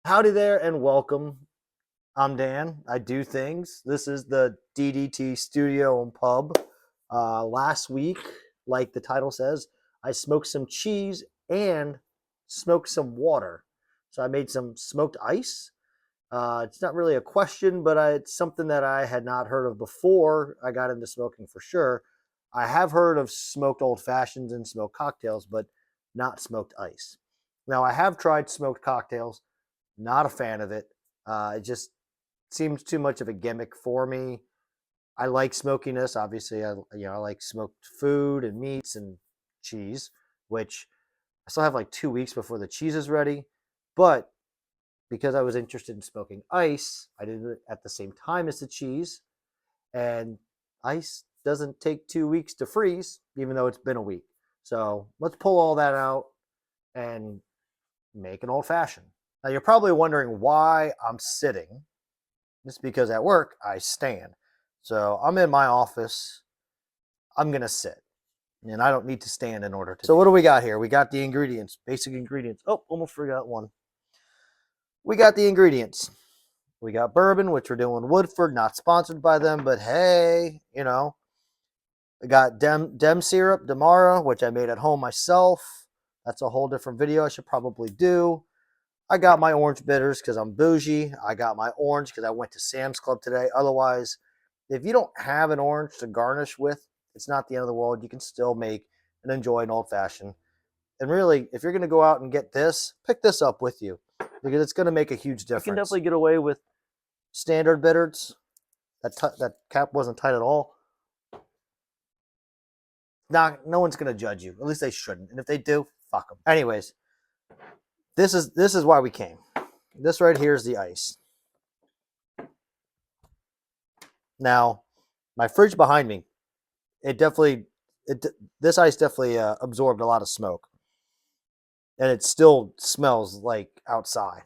Howdy there and welcome. I'm Dan. I do things. This is the DDT Studio and Pub. Last week, like the title says, I smoked some cheese and smoked some water. So I made some smoked ice. It's not really a question, but it's something that I had not heard of before I got into smoking for sure. I have heard of smoked old fashions and smoked cocktails, but not smoked ice. Now, I have tried smoked cocktails. Not a fan of it. It just seems too much of a gimmick for me. I like smokiness. Obviously, I like smoked food and meats and cheese, which I still have like 2 weeks before the cheese is ready. But because I was interested in smoking ice, I did it at the same time as the cheese. And ice doesn't take 2 weeks to freeze, even though it's been a week. So let's pull all that out and make an old fashioned. Now, you're probably wondering why I'm sitting. It's because at work, I stand. So I'm in my office. I'm going to sit. And I don't need to stand in order to. So what do we got here? We got the ingredients, basic ingredients. Oh, almost forgot one. We got the ingredients. We got bourbon, which we're doing Woodford, not sponsored by them, but hey, We got Dem syrup, Demara, which I made at home myself. That's a whole different video I should probably do. I got my orange bitters because I'm bougie. I got my orange because I went to Sam's Club today. Otherwise, if you don't have an orange to garnish with, it's not the end of the world. You can still make and enjoy an old fashioned. And really, if you're going to go out and get this, pick this up with you because it's going to make a huge difference. You can definitely get away with standard bitters. That cap wasn't tight at all. No one's going to judge you. At least they shouldn't. And if they do, fuck them. Anyways. This is why we came. This right here is the ice. Now, my fridge behind me, this ice definitely absorbed a lot of smoke, and it still smells like outside.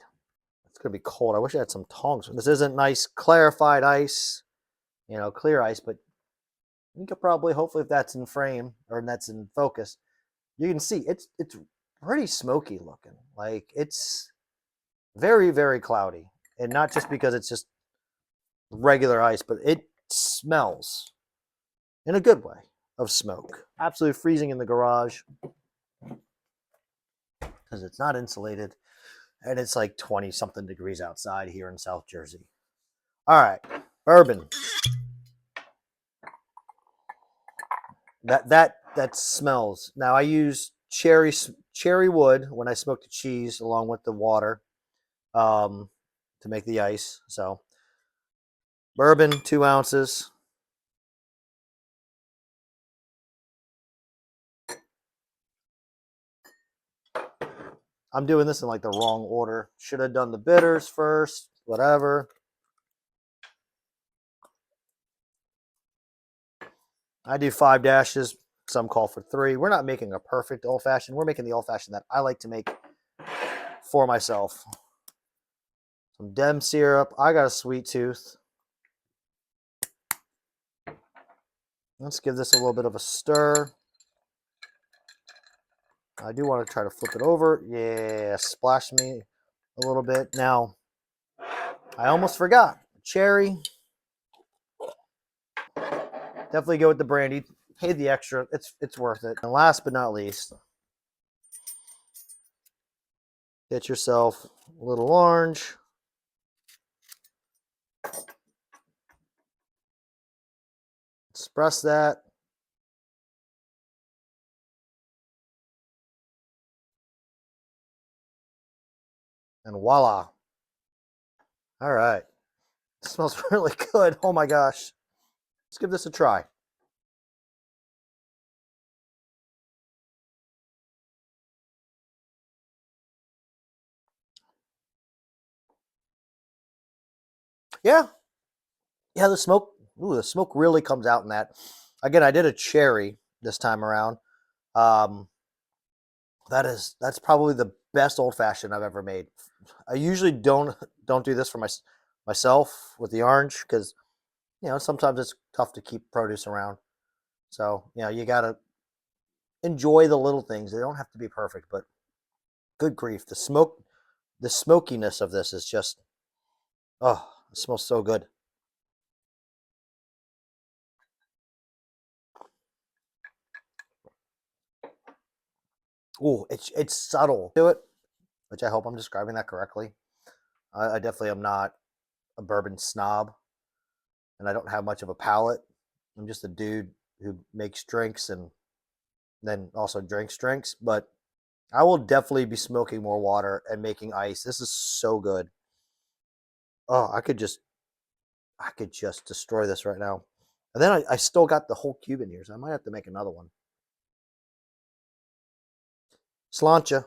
It's gonna be cold. I wish I had some tongs. This isn't nice clarified ice, clear ice, but you could probably, hopefully, if that's in frame or that's in focus, you can see it's pretty smoky looking. Like it's very, very cloudy. And not just because it's just regular ice, but it smells in a good way of smoke. Absolutely freezing in the garage because it's not insulated. And it's like 20 something degrees outside here in South Jersey. All right, bourbon. That smells. Now I use cherry wood when I smoke the cheese along with the water to make the ice. So bourbon, 2 ounces. I'm doing this in like the wrong order. Should have done the bitters first, whatever. I do 5 dashes. Some call for 3. We're not making a perfect old fashioned. We're making the old fashioned that I like to make for myself. Some Dem syrup. I got a sweet tooth. Let's give this a little bit of a stir. I do want to try to flip it over. Yeah, splash me a little bit. Now, I almost forgot. Cherry. Definitely go with the brandy. Pay the extra. It's worth it. And last but not least, get yourself a little orange. Express that. And voila. All right. It smells really good. Oh my gosh. Let's give this a try. Yeah. Yeah, the smoke really comes out in that. Again, I did a cherry this time around. That's probably the best old fashioned I've ever made. I usually don't do this for myself with the orange because sometimes it's tough to keep produce around. So you gotta enjoy the little things. They don't have to be perfect, but good grief, the smokiness of this is just, oh, it smells so good. Ooh, it's subtle to it, which I hope I'm describing that correctly. I definitely am not a bourbon snob, and I don't have much of a palate. I'm just a dude who makes drinks and then also drinks. But I will definitely be smoking more water and making ice. This is so good. Oh, I could just destroy this right now. And then I still got the whole cube in here, so I might have to make another one. Sláinte.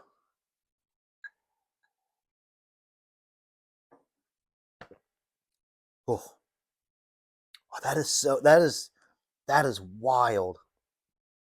Oh, that is wild.